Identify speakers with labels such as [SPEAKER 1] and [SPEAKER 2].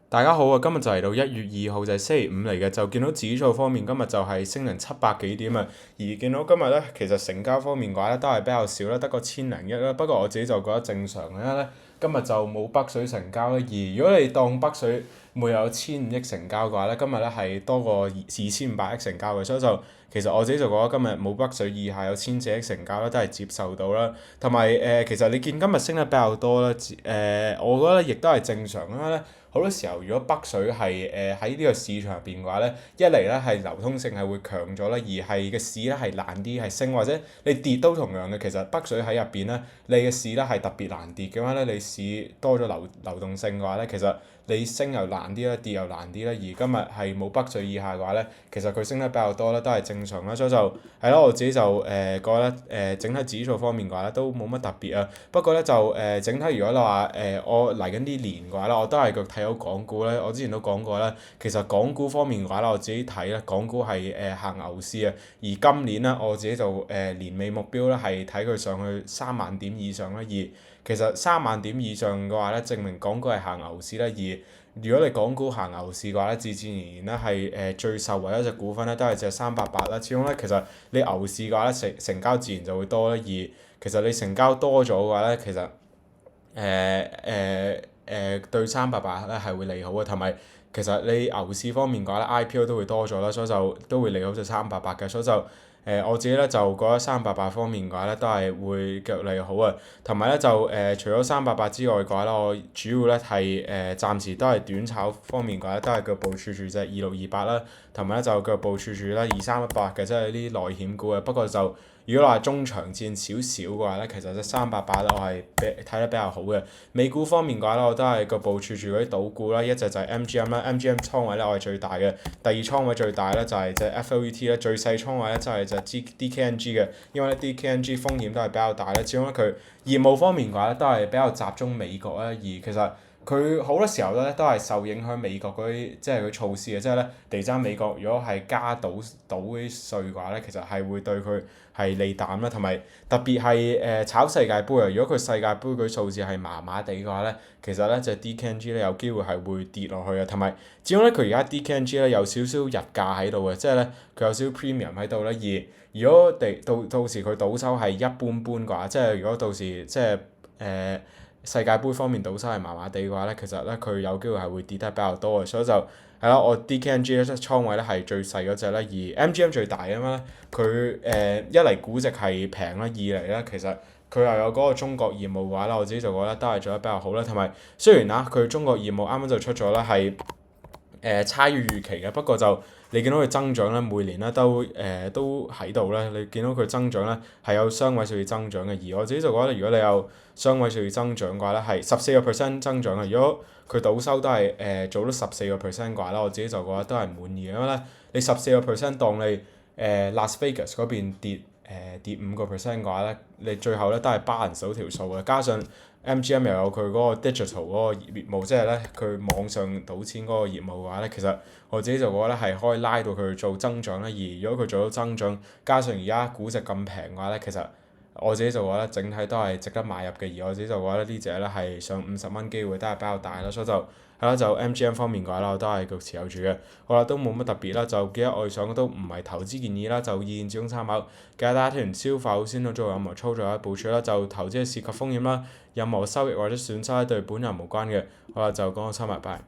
[SPEAKER 1] 大家好啊！今日就嚟到1月2號，就係星期五嚟嘅，就見到指數方面今日就係升零700幾點啊，而見到今日咧，其實成交方面嘅話咧都係比較少啦，得個千零億啦。不過我自己就覺得正常嘅咧，今日就冇北水成交啦。而如果你當北水每日有1500億成交嘅話咧，今日咧係多過2500億成交嘅，所以就其實我自己就覺得今日冇北水以下有1400億成交咧都係接受到啦。同埋其實你見今日升得比較多啦，我覺得亦都係正常啦咧。好多時候，如果北水係喺呢個市場入邊嘅話咧，一嚟咧係流通性係會強咗啦，而係嘅市咧係難啲係升，或者你跌都同樣嘅。其實北水喺入邊咧，你嘅市咧係特別難跌嘅話咧，你市多咗流動性嘅話咧，其實你升又難啲啦，跌又難啲啦。而今日係冇北水以下嘅話咧，其實佢升得比較多啦，都係正常啦。所以就係咯，我自己就覺得整體指數方面嘅話咧都冇乜特別啊。不過咧就整體如果你話我嚟緊啲年嘅話咧，我都係睇好港股咧。我之前都講過啦，其實港股方面嘅話咧，我自己睇咧，港股係行牛市啊。而今年咧，我自己就年尾目標咧係睇佢上去3萬點以上啦。而其實3萬點以上嘅話咧，證明港股係行牛市啦。而如果你港股行牛市嘅話咧，自然而然咧係最受惠一隻股份咧，都係隻388啦。始終咧，其實你牛市嘅話咧，成交自然就會多啦。而其實你成交多咗嘅話咧，其實對388咧係會利好嘅，同埋其實你牛市方面嘅話咧，IPO 都會多咗啦，所以就都會利好隻388嘅，所以就我自己咧就覺得388方面嘅話咧都係會繼續利好啊，同埋咧就除咗388之外嘅話咧，我主要咧係暫時都係短炒方面嘅話咧，都係腳部署住隻2628啦，同埋咧就腳部署住啦2318嘅，即係啲內險股嘅。不過就如果話中長線少少嘅話咧，其實隻388咧我係睇得比較好嘅。美股方面嘅話咧，我都係個部署住嗰啲賭股啦，一隻就係 MGM 啦，MGM 倉位咧我係最大嘅，第二倉位最大咧就係隻 FLVT 啦，最細倉位咧就係隻 DKNG 嘅，因為咧 DKNG 風險都係比較大咧，始終咧佢業務方面嘅話咧都係比較集中美國啦，而其實佢好多時候咧都係受影響美國嗰啲即係佢措施嘅，即係咧地產美國如果係加賭啲稅嘅話咧，其實係會對佢係利淡啦，同埋特別係炒世界盃啊！如果佢世界盃嗰啲數字係麻麻地嘅話咧，其實咧隻 DKNG 咧有機會係會跌落去啊，同埋始終咧佢而家 DKNG 咧有少少日價喺度嘅，即係咧佢有少少 premium 喺度咧，而如果到時佢賭收係一般般嘅話，即係如果到時即係世界盃方面賭收係麻麻地嘅話咧，其實咧佢有機會係會跌得比較多嘅，所以就係咯，我 DKNG 咧即係倉位咧係最細嗰隻咧，而 MGM 最大啊嘛，佢一嚟估值係平啦，二嚟咧其實佢又有嗰個中國業務嘅話咧，我自己就覺得都係做得比較好啦，同埋雖然啊佢中國業務啱啱就出咗啦，係差於預期嘅，不過就你見到佢增長咧，每年咧都喺度咧，你見到佢增長咧係有雙位數字增長嘅，而我自己就覺得如果你有雙位數字增長嘅話咧，係14%增長嘅，如果佢賭收都係做到14%嘅話咧，我自己就覺得都係滿意嘅，因為咧你14%當你Las Vegas 嗰邊跌5%嘅話咧，你最後咧都係 balance 到條數嘅，加上 MGM 又有佢嗰個 digital 嗰個業務，即係咧佢網上賭錢嗰個業務嘅話咧，其實我自己就覺得咧係可以拉到佢做增長啦。而如果佢做到增長，加上而家估值咁平嘅話咧，其實我自己就覺得整體都係值得買入嘅。而我自己就覺得呢隻咧係上50蚊機會都係比較大啦，所以就係啦，就 MGM 方面嘅話啦，我都係繼續持有住嘅。好啦，都冇乜特別啦，就記得我上都唔係投資建議啦，就意見只供參考。記得大家聽完消化好先去做任何操作或者部署啦，就投資係涉及風險啦，任何收益或者損失對本人無關嘅。好啦，就講到收埋，拜。